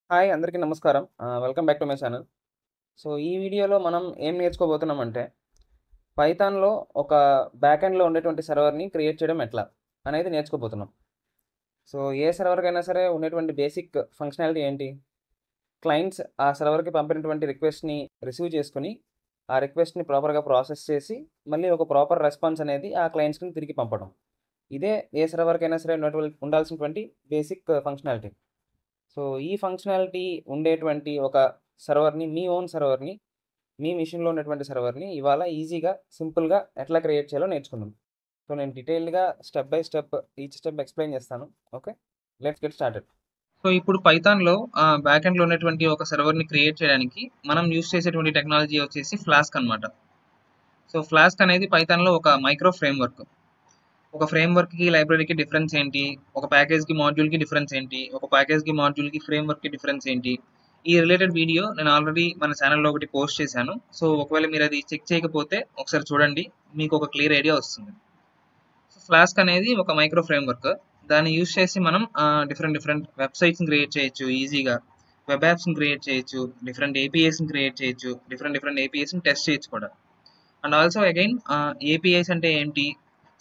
Hi అందరికీ నమస్కారం. Welcome back to my channel. So ఈ వీడియోలో మనం ఏం నేర్చుకోబోతున్నామంటే పైథాన్‌లో ఒక బ్యాక్ ఎండ్‌లో ఉండేటువంటి సర్వర్‌ని క్రియేట్ చేయడం ఎట్లా అనేది నేర్చుకోబోతున్నాం. సో ఏ సర్వర్‌కైనా సరే ఉండేటువంటి బేసిక్ ఫంక్షనాలిటీ ఏంటి? క్లయింట్స్ ఆ సర్వర్‌కి పంపినటువంటి రిక్వెస్ట్‌ని రిసీవ్ చేసుకొని, ఆ రిక్వెస్ట్‌ని ప్రాపర్‌గా ప్రాసెస్ చేసి, మళ్ళీ ఒక ప్రాపర్ రెస్పాన్స్ అనేది ఆ క్లయింట్స్‌కి తిరిగి పంపడం. ఇదే ఏ సర్వర్‌కైనా సరే ఉండాల్సినటువంటి బేసిక్ ఫంక్షనాలిటీ. సో ఈ ఫంక్షనాలిటీ ఉండేటువంటి ఒక సర్వర్‌ని, మీ ఓన్ సర్వర్‌ని, మీ మెషిన్‌లో ఉన్నటువంటి సర్వర్‌ని ఇవాళ ఈజీగా, సింపుల్‌గా ఎట్లా క్రియేట్ చేయాలో నేర్చుకుందాం. సో నేను డీటెయిల్డ్‌గా step by step each step explain చేస్తాను. Okay. Let's get started. So ఇప్పుడు పైథాన్‌లో బ్యాక్ ఎండ్‌లో ఉన్నటువంటి ఒక సర్వర్‌ని క్రియేట్ చేయడానికి మనం యూజ్ చేసేటువంటి టెక్నాలజీ వచ్చేసి ఫ్లాస్క్ అన్నమాట. సో ఫ్లాస్క్ అనేది పైథాన్‌లో ఒక మైక్రో ఫ్రేమ్‌వర్క్. ఒక ఫ్రేమ్‌వర్క్‌కి, లైబ్రరీకి డిఫరెన్స్ ఏంటి? ఒక ప్యాకేజ్‌కి, మాడ్యూల్‌కి డిఫరెన్స్ ఏంటి? ఒక ప్యాకేజ్‌కి, మాడ్యూల్‌కి, ఫ్రేమ్‌వర్క్‌కి డిఫరెన్స్ ఏంటి? ఈ రిలేటెడ్ వీడియో నేను ఆల్రెడీ మన ఛానెల్‌లో ఒకటి పోస్ట్ చేశాను. సో ఒకవేళ మీరు అది చెక్ చేయకపోతే ఒకసారి చూడండి. మీకు ఒక క్లియర్ ఐడియా వస్తుంది. ఫ్లాస్క్ అనేది ఒక మైక్రో ఫ్రేమ్‌వర్క్. దాన్ని యూజ్ చేసి మనం డిఫరెంట్ వెబ్‌సైట్స్‌ని క్రియేట్ చేయొచ్చు ఈజీగా. వెబ్ యాప్స్‌ని క్రియేట్ చేయొచ్చు. డిఫరెంట్ ఏపీఐస్‌ని క్రియేట్ చేయొచ్చు. డిఫరెంట్ ఏపీఐస్‌ని టెస్ట్ చేయొచ్చు కూడా. అండ్ ఆల్సో అగైన్ ఏపీఐస్ అంటే ఏంటి?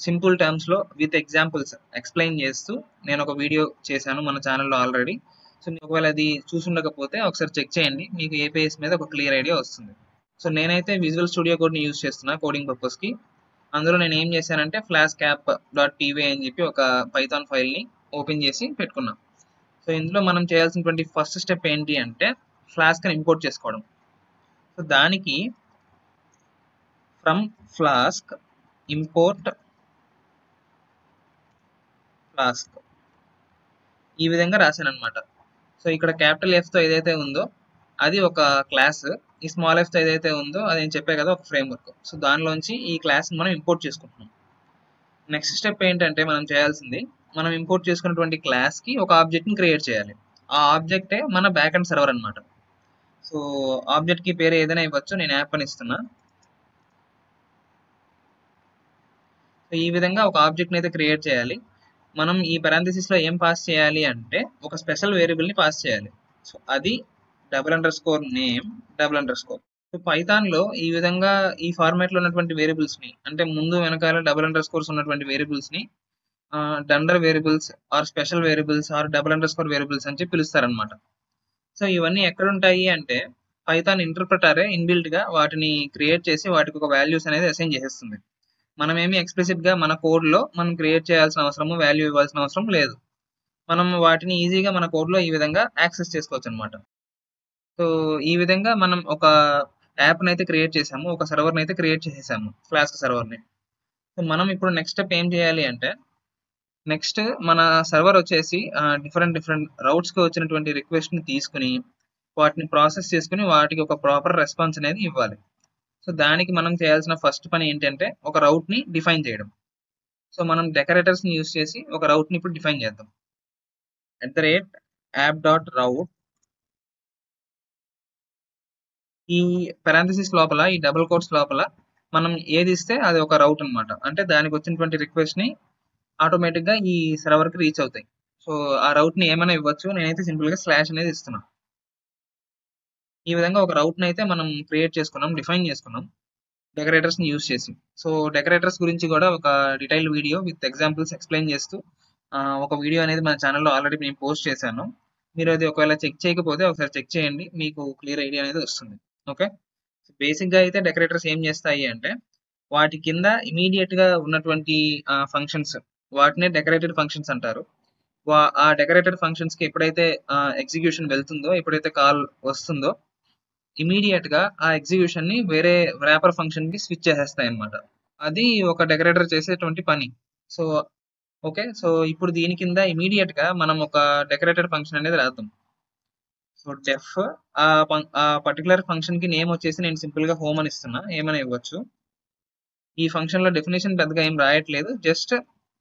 సింపుల్ టర్మ్స్‌లో విత్ ఎగ్జాంపుల్స్ ఎక్స్‌ప్లెయిన్ చేస్తూ నేను ఒక వీడియో చేశాను మన ఛానెల్‌లో ఆల్రెడీ. సో మీరు ఒకవేళ అది చూసుండకపోతే ఒకసారి చెక్ చేయండి. మీకు ఏపీఐస్ మీద ఒక క్లియర్ ఐడియా వస్తుంది. సో నేనైతే విజువల్ స్టూడియో కోడ్‌ని యూజ్ చేస్తున్నా కోడింగ్ పర్పస్‌కి. అందులో నేను ఏం చేశానంటే ఫ్లాస్క్ యాప్ డాట్ టీవీ అని చెప్పి ఒక పైథాన్ ఫైల్‌ని ఓపెన్ చేసి పెట్టుకున్నా. సో ఇందులో మనం చేయాల్సినటువంటి ఫస్ట్ స్టెప్ ఏంటి అంటే ఫ్లాస్క్‌ని ఇంపోర్ట్ చేసుకోవడం. సో దానికి ఫ్రమ్ ఫ్లాస్క్ ఇంపోర్ట్ ఫ్లాస్క్ ఈ విధంగా రాశాను అనమాట. సో ఇక్కడ క్యాపిటల్ ఎఫ్ తో ఏదైతే ఉందో అది ఒక క్లాస్, ఈ స్మాల్ ఎఫ్ తో ఏదైతే ఉందో అది నేను చెప్పే కదా ఒక ఫ్రేమ్వర్క్. సో దానిలోంచి ఈ క్లాస్ మనం ఇంపోర్ట్ చేసుకుంటున్నాం. నెక్స్ట్ స్టెప్ ఏంటంటే మనం చేయాల్సింది మనం ఇంపోర్ట్ చేసుకున్నటువంటి క్లాస్ కి ఒక ఆబ్జెక్ట్ ని క్రియేట్ చేయాలి. ఆ ఆబ్జెక్టే మన బ్యాక్ ఎండ్ సర్వర్ అనమాట. సో ఆబ్జెక్ట్ కి పేరు ఏదైనా ఇవ్వచ్చు, నేను యాప్ అని ఇస్తున్నా. సో ఈ విధంగా ఒక ఆబ్జెక్ట్ ని అయితే క్రియేట్ చేయాలి. మనం ఈ పారాంథసిస్ లో ఏం పాస్ చేయాలి అంటే ఒక స్పెషల్ వేరియబుల్ ని పాస్ చేయాలి. సో అది _నేమ్ _. సో పైథాన్ లో ఈ విధంగా ఈ ఫార్మాట్ లో ఉన్నటువంటి వేరియబుల్స్ ని అంటే ముందు వెనకాల __ ఉన్నటువంటి వేరియబుల్స్ ని dunder variables or special variables or __ variables అని చెప్పి పిలుస్తారనమాట. సో ఇవన్నీ ఎక్కడ ఉంటాయి అంటే పైథాన్ ఇంటర్ప్రిటరే ఇన్బిల్ట్ గా వాటిని క్రియేట్ చేసి వాటికి ఒక వాల్యూస్ అనేది అసైన్ చేసేస్తుంది. మనమేమి ఎక్స్ప్లిసిట్ గా మన కోడ్ లో మనం క్రియేట్ చేయాల్సిన అవసరము, వాల్యూ ఇవ్వాల్సిన అవసరం లేదు. మనం వాటిని ఈజీగా మన కోడ్ లో ఈ విధంగా యాక్సెస్ చేసుకోవచ్చు అనమాట. సో ఈ విధంగా మనం ఒక యాప్ అయితే క్రియేట్ చేసాము, ఒక సర్వర్ అయితే క్రియేట్ చేసేసాము, ఫ్లాస్క్ సర్వర్ ని. సో మనం ఇప్పుడు నెక్స్ట్ స్టెప్ ఏం చేయాలి అంటే నెక్స్ట్ మన సర్వర్ వచ్చేసి డిఫరెంట్ రౌట్స్ కి వచ్చినటువంటి రిక్వెస్ట్ ని తీసుకుని వాటిని ప్రాసెస్ చేసుకుని వాటికి ఒక ప్రాపర్ రెస్పాన్స్ అనేది ఇవ్వాలి. సో దానికి మనం చేయాల్సిన ఫస్ట్ పని ఏంటంటే ఒక రౌట్ ని డిఫైన్ చేయడం. సో మనం డెకరేటర్స్ ని యూజ్ చేసి ఒక రౌట్ ని ఇప్పుడు డిఫైన్ చేద్దాం. @app.route ఈ పారాంథసిస్ లోపల ఈ డబుల్ కోట్స్ లోపల మనం ఏది ఇస్తే అది ఒక రౌట్ అన్నమాట. అంటే దానికి వచ్చినటువంటి రిక్వెస్ట్ ని ఆటోమేటిక్ గా ఈ సర్వర్ కి రీచ్ అవుతాయి. సో ఆ రౌట్ ని ఏమైనా ఇవ్వచ్చు, నేనైతే సింపుల్ గా స్లాష్ అనేది ఇస్తున్నా. ఈ విధంగా ఒక రౌట్ ని అయితే మనం క్రియేట్ చేసుకున్నాం, డిఫైన్ చేసుకున్నాం డెకరేటర్స్ ని యూజ్ చేసి. సో డెకరేటర్స్ గురించి కూడా ఒక detail video with examples explain చేస్తూ ఒక వీడియో అనేది మన ఛానల్లో ఆల్రెడీ నేను పోస్ట్ చేశాను. మీరు అది ఒకవేళ చెక్ చేయకపోతే ఒకసారి చెక్ చేయండి, మీకు క్లియర్ ఐడియా అనేది వస్తుంది. ఓకే. బేసిక్ గా అయితే డెకరేటర్స్ ఏం చేస్తాయి అంటే వాటి కింద ఇమీడియట్ గా ఉన్నటువంటి ఫంక్షన్స్ వాటినే డెకరేటెడ్ ఫంక్షన్స్ అంటారు. ఆ డెకరేటెడ్ ఫంక్షన్స్ కి ఎప్పుడైతే ఎగ్జిక్యూషన్ వెళ్తుందో, ఎప్పుడైతే కాల్ వస్తుందో ఇమీడియట్ గా ఆ ఎగ్జిక్యూషన్ ని వేరే ర్యాపర్ ఫంక్షన్ కి స్విచ్ చేసేస్తాయి అన్నమాట. అది ఒక డెకరేటర్ చేసేటువంటి పని. So okay. సో ఇప్పుడు దీని కింద ఇమీడియట్ గా మనం ఒక డెకరేటెడ్ ఫంక్షన్ అనేది రాద్దాం. సో డెఫ్ ఆ పర్టికులర్ ఫంక్షన్ కి నేమ్ వచ్చేసి నేను సింపుల్ గా హోమ్ అని ఇస్తున్నా, ఏమైనా ఇవ్వచ్చు. ఈ ఫంక్షన్ లో డెఫినేషన్ పెద్దగా ఏం రాయట్లేదు, జస్ట్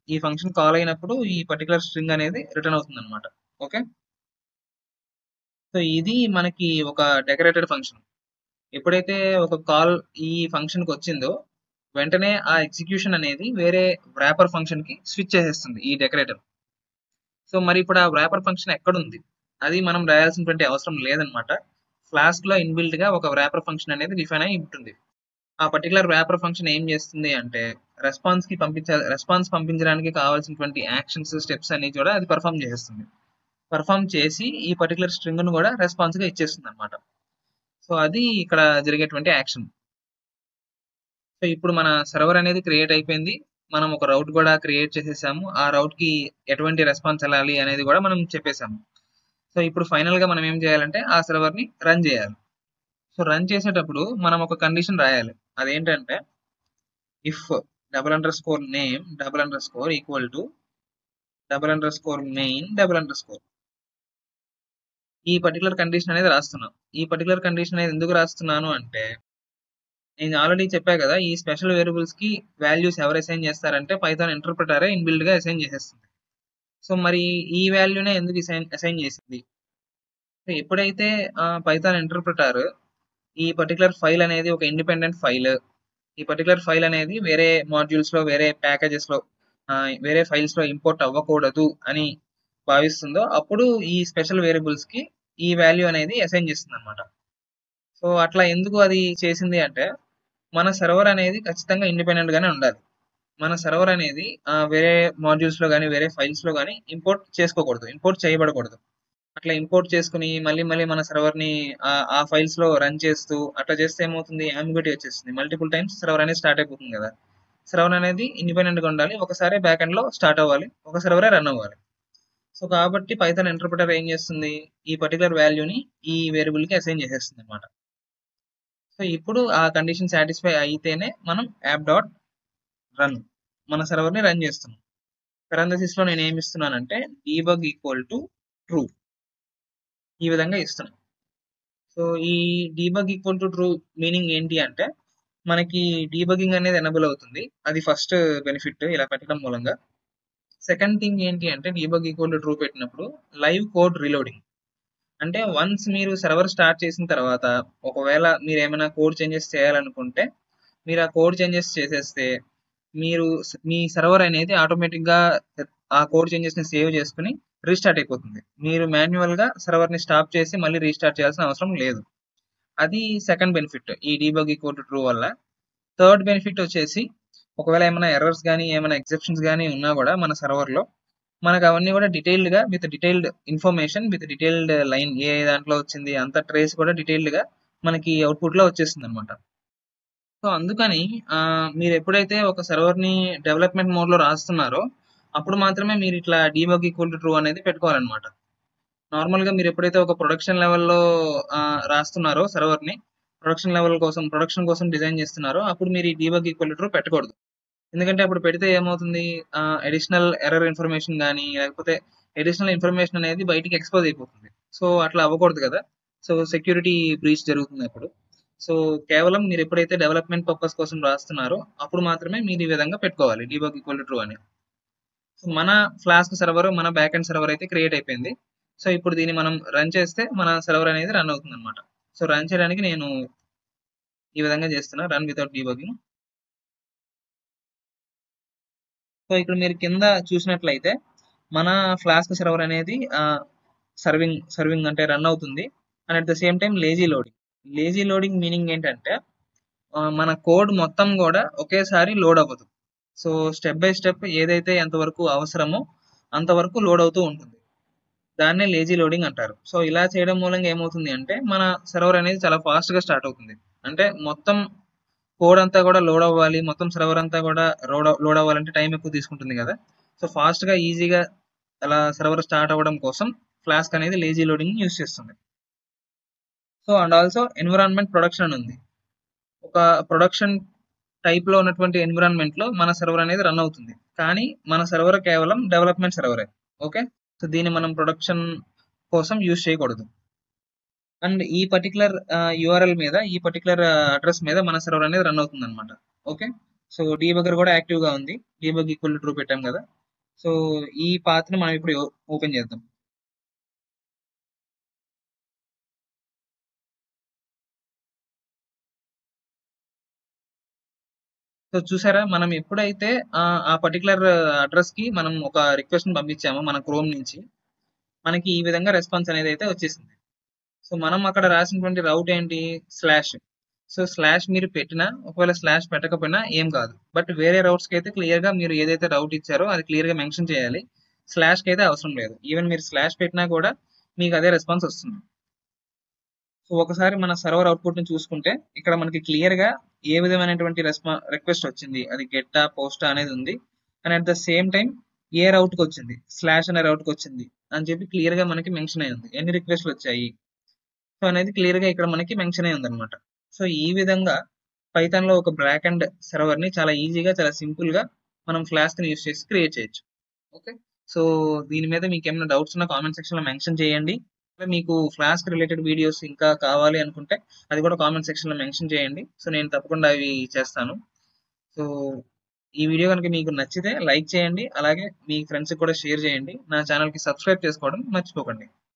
ఈ ఫంక్షన్ కాల్ అయినప్పుడు ఈ పర్టికులర్ స్ట్రింగ్ అనేది రిటర్న్ అవుతుంది అనమాట. ఓకే. సో ఇది మనకి ఒక డెకరేటెడ్ ఫంక్షన్. ఎప్పుడైతే ఒక కాల్ ఈ ఫంక్షన్ కి వచ్చిందో వెంటనే ఆ ఎగ్జిక్యూషన్ అనేది వేరే వ్రాపర్ ఫంక్షన్ కి స్విచ్ చేసేస్తుంది ఈ డెకరేటర్. సో మరి ఇప్పుడు ఆ వ్రాపర్ ఫంక్షన్ ఎక్కడుంది? అది మనం రాయాల్సినటువంటి అవసరం లేదనమాట. ఫ్లాస్క్ లో ఇన్బిల్ట్ గా ఒక ర్యాపర్ ఫంక్షన్ అనేది డిఫైన్ అయి ఉంటుంది. ఆ పర్టికులర్ ర్యాపర్ ఫంక్షన్ ఏం చేస్తుంది అంటే రెస్పాన్స్ పంపించడానికి కావాల్సినటువంటి యాక్షన్స్ స్టెప్స్ అన్ని కూడా అది పర్ఫామ్ చేస్తుంది. పర్ఫామ్ చేసి ఈ పర్టికులర్ స్ట్రింగ్ ను కూడా రెస్పాన్స్ గా ఇచ్చేస్తుంది అనమాట. సో అది ఇక్కడ జరిగేటువంటి యాక్షన్. సో ఇప్పుడు మన సర్వర్ అనేది క్రియేట్ అయిపోయింది. మనం ఒక రౌట్ కూడా క్రియేట్ చేసేసాము. ఆ రౌట్ కి ఎటువంటి రెస్పాన్స్ వెళ్ళాలి అనేది కూడా మనం చెప్పేసాము. సో ఇప్పుడు ఫైనల్ గా మనం ఏం చేయాలంటే ఆ సర్వర్ ని రన్ చేయాలి. సో రన్ చేసేటప్పుడు మనం ఒక కండిషన్ రాయాలి. అదేంటంటే if _name equal to _main_. ఈ పర్టికులర్ కండిషన్ అనేది రాస్తున్నాం. ఈ పర్టికులర్ కండిషన్ అనేది ఎందుకు రాస్తున్నాను అంటే నేను ఆల్రెడీ చెప్పా కదా, ఈ స్పెషల్ వేరియబుల్స్ కి వాల్యూస్ ఎవరు అసైన్ చేస్తారంటే పైథాన్ ఇంటర్ప్రిటరే ఇన్బిల్డ్ గా అసైన్ చేసేస్తుంది. సో మరి ఈ వాల్యూనే ఎందుకు అసైన్ చేసింది? సో ఎప్పుడైతే పైథాన్ ఇంటర్ప్రిటర్ ఈ పర్టికులర్ ఫైల్ అనేది ఒక ఇండిపెండెంట్ ఫైల్, ఈ పర్టికులర్ ఫైల్ అనేది వేరే మాడ్యూల్స్ లో, వేరే ప్యాకేజెస్ లో, వేరే ఫైల్స్ లో ఇంపోర్ట్ అవ్వకూడదు అని భావిస్తుందో అప్పుడు ఈ స్పెషల్ వేరియబుల్స్ కి ఈ వాల్యూ అనేది అసైన్ చేస్తుంది అనమాట. సో అట్లా ఎందుకు అది చేసింది అంటే మన సర్వర్ అనేది ఖచ్చితంగా ఇండిపెండెంట్ గానే ఉండాలి. మన సర్వర్ అనేది వేరే మాడ్యూల్స్ లో కానీ వేరే ఫైల్స్ లో కానీ ఇంపోర్ట్ చేసుకోకూడదు, ఇంపోర్ట్ చేయబడకూడదు. అట్లా ఇంపోర్ట్ చేసుకుని మళ్ళీ మళ్ళీ మన సర్వర్ ని ఆ ఫైల్స్ లో రన్ చేస్తూ అట్లా చేస్తే ఏమవుతుంది, అంబిగ్యూటీ వచ్చేస్తుంది. మల్టిపుల్ టైమ్స్ సర్వర్ అనేది స్టార్ట్ అయిపోతుంది కదా. సర్వర్ అనేది ఇండిపెండెంట్ గా ఉండాలి. ఒకసారి బ్యాక్ ఎండ్ లో స్టార్ట్ అవ్వాలి, ఒక సర్వరే రన్ అవ్వాలి. సో కాబట్టి పైథాన్ ఇంటర్ప్రిటర్ ఏం చేస్తుంది, ఈ పర్టికులర్ వాల్యూని ఈ వేరియబుల్ కి అసైన్ చేసేస్తుంది అనమాట. సో ఇప్పుడు ఆ కండిషన్ సాటిస్ఫై అయితేనే మనం యాప్ డాట్ రన్ మన సర్వర్ ని రన్ చేస్తున్నాం. పెరాంథసిస్ లో నేను ఏమి ఇస్తున్నానంటే డీబగ్ ఈక్వల్ టు ట్రూ, ఈ విధంగా ఇస్తున్నాం. సో ఈ debug equal to true meaning ఏంటి అంటే మనకి డీబగింగ్ అనేది ఎనబుల్ అవుతుంది. అది ఫస్ట్ బెనిఫిట్ ఇలా పెట్టడం మూలంగా. సెకండ్ థింగ్ ఏంటి అంటే డీబగ్ ఈక్వల్ టు ట్రూ పెట్టినప్పుడు లైవ్ కోడ్ రీలోడింగ్. అంటే వన్స్ మీరు సర్వర్ స్టార్ట్ చేసిన తర్వాత ఒకవేళ మీరు ఏమైనా కోడ్ చేంజెస్ చేయాలనుకుంటే మీరు ఆ కోడ్ చేంజెస్ చేసేస్తే మీ సర్వర్ అనేది ఆటోమేటిక్ గా ఆ కోడ్ చేంజెస్ ని సేవ్ చేసుకుని రీస్టార్ట్ అయిపోతుంది. మీరు మాన్యువల్ గా సర్వర్ ని స్టాప్ చేసి మళ్ళీ రీస్టార్ట్ చేయాల్సిన అవసరం లేదు. అది సెకండ్ బెనిఫిట్ ఈ డీబగ్ ఈక్వల్ టు ట్రూ వల్ల. థర్డ్ బెనిఫిట్ వచ్చేసి ఒకవేళ ఏమైనా ఎర్రర్స్ కానీ ఏమైనా ఎక్సెప్షన్స్ కానీ ఉన్నా కూడా మన సర్వర్ లో మనకు అవన్నీ కూడా డీటెయిల్డ్ గా with detailed information with detailed line ఏ దాంట్లో వచ్చింది అంత ట్రేస్ కూడా డీటెయిల్డ్ గా మనకి అవుట్పుట్ లో వచ్చేస్తుంది అనమాట. సో అందుకని మీరు ఎప్పుడైతే ఒక సర్వర్ ని డెవలప్మెంట్ మోడ్ లో రాస్తున్నారో అప్పుడు మాత్రమే మీరు ఇట్లా డీబగ్ ఈక్వల్ టు ట్రూ అనేది పెట్టుకోవాలన్నమాట. నార్మల్ గా మీరు ఎప్పుడైతే ఒక ప్రొడక్షన్ లెవెల్లో రాస్తున్నారో సర్వర్ ని ప్రొడక్షన్ కోసం డిజైన్ చేస్తున్నారో అప్పుడు మీరు ఈ డీబగ్ ఈక్వల్ టు ట్రూ పెట్టకూడదు. ఎందుకంటే అప్పుడు పెడితే ఏమవుతుంది, అడిషనల్ ఎర్రర్ ఇన్ఫర్మేషన్ కానీ లేకపోతే అడిషనల్ ఇన్ఫర్మేషన్ అనేది బయటికి ఎక్స్పోజ్ అయిపోతుంది. సో అట్లా అవ్వకూడదు కదా. సో సెక్యూరిటీ బ్రీచ్ జరుగుతుంది అప్పుడు. సో కేవలం మీరు ఎప్పుడైతే డెవలప్మెంట్ పర్పస్ కోసం రాస్తున్నారో అప్పుడు మాత్రమే మీరు ఈ విధంగా పెట్టుకోవాలి డీబగ్ ఈక్వల్ టు ట్రూ అని. సో మన ఫ్లాస్క్ సర్వర్ మన బ్యాక్ ఎండ్ సర్వర్ అయితే క్రియేట్ అయిపోయింది. సో ఇప్పుడు దీన్ని మనం రన్ చేస్తే మన సర్వర్ అనేది రన్ అవుతుంది అనమాట. సో రన్ చేయడానికి నేను ఈ విధంగా చేస్తున్నా, రన్ వితౌట్ డీబగింగ్. సో ఇక్కడ మీరు కింద చూసినట్లయితే మన ఫ్లాస్క్ సర్వర్ అనేది సర్వింగ్ అంటే రన్ అవుతుంది. And at the same time lazy loading meaning ఏంటంటే మన కోడ్ మొత్తం కూడా ఒకేసారి లోడ్ అవ్వదు. సో స్టెప్ బై స్టెప్ ఏదైతే ఎంతవరకు అవసరమో అంతవరకు లోడ్ అవుతూ ఉంటుంది. దాన్నే లేజీ లోడింగ్ అంటారు. సో ఇలా చేయడం మూలంగా ఏమవుతుంది అంటే మన సర్వర్ అనేది చాలా ఫాస్ట్ గా స్టార్ట్ అవుతుంది. అంటే మొత్తం కోడ్ అంతా కూడా లోడ్ అవ్వాలి, మొత్తం సర్వర్ అంతా కూడా లోడ్ అవ్వాలంటే టైం ఎక్కువ తీసుకుంటుంది కదా. సో ఫాస్ట్ గా ఈజీగా అలా సర్వర్ స్టార్ట్ అవ్వడం కోసం ఫ్లాస్క్ అనేది లేజీ లోడింగ్ యూస్ చేస్తుంది. So and also environment production అని ఉంది. ఒక ప్రొడక్షన్ టైప్ లో ఉన్నటువంటి ఎన్విరాన్మెంట్ లో మన సర్వర్ అనేది రన్ అవుతుంది. కానీ మన సర్వర్ కేవలం డెవలప్మెంట్ సర్వరే. ఓకే, సో దీన్ని మనం ప్రొడక్షన్ కోసం యూజ్ చేయకూడదు. అండ్ ఈ పర్టికులర్ యూఆర్ఎల్ మీద ఈ పర్టికులర్ అడ్రస్ మీద మన సర్వర్ అనేది రన్ అవుతుంది అనమాట. ఓకే, సో డీబగర్ కూడా యాక్టివ్ గా ఉంది. డీబగ్ ఈక్వల్ టు ట్రూ పెట్టాం కదా. సో ఈ పాత్ ని మనం ఇప్పుడు ఓపెన్ చేద్దాం. సో చూసారా, మనం ఎప్పుడైతే ఆ పర్టికులర్ అడ్రస్ కి మనం ఒక రిక్వెస్ట్ ని పంపించామో మన క్రోమ్ నుంచి, మనకి ఈ విధంగా రెస్పాన్స్ అనేది అయితే వచ్చేసింది. సో మనం అక్కడ రాసినటువంటి రౌట్ ఏంటి, స్లాష్. సో స్లాష్ మీరు పెట్టినా, ఒకవేళ స్లాష్ పెట్టకపోయినా ఏం కాదు. బట్ వేరే రౌట్స్కి అయితే క్లియర్ గా మీరు ఏదైతే రౌట్ ఇచ్చారో అది క్లియర్ గా మెన్షన్ చేయాలి. స్లాష్ కి అయితే అవసరం లేదు. ఈవెన్ మీరు స్లాష్ పెట్టినా కూడా మీకు అదే రెస్పాన్స్ వస్తుంది. సో ఒకసారి మన సర్వర్ అవుట్పుట్ ని చూసుకుంటే ఇక్కడ మనకి క్లియర్ గా ఏ విధమైనటువంటి రిక్వెస్ట్ వచ్చింది, అది గెట్టా పోస్టా అనేది ఉంది. And at the same time a route కి వచ్చింది, స్లాష్ అనే రౌట్ కి వచ్చింది అని చెప్పి క్లియర్ గా మనకి మెన్షన్ అయి ఉంది. ఎన్ని రిక్వెస్ట్లు వచ్చాయి సో అనేది క్లియర్ గా ఇక్కడ మనకి మెన్షన్ అయి ఉంది అనమాట. సో ఈ విధంగా పైథాన్ లో ఒక బ్యాక్ అండ్ సర్వర్ ని చాలా ఈజీగా, చాలా సింపుల్ గా మనం ఫ్లాస్క్ ని యూస్ చేసి క్రియేట్ చేయొచ్చు. ఓకే, సో దీని మీద మీకు ఏమైనా డౌట్స్ ఉన్నా కామెంట్ సెక్షన్ లో మెన్షన్ చేయండి. మీకు ఫ్లాస్క్ రిలేటెడ్ వీడియోస్ ఇంకా కావాలి అనుకుంటే అది కూడా కామెంట్ సెక్షన్ లో మెన్షన్ చేయండి. సో నేను తప్పకుండా అవి చేస్తాను. సో ఈ వీడియో కనుక మీకు నచ్చితే లైక్ చేయండి, అలాగే మీ ఫ్రెండ్స్ కూడా షేర్ చేయండి. నా ఛానల్ కి సబ్స్క్రైబ్ చేసుకోవడం మర్చిపోకండి.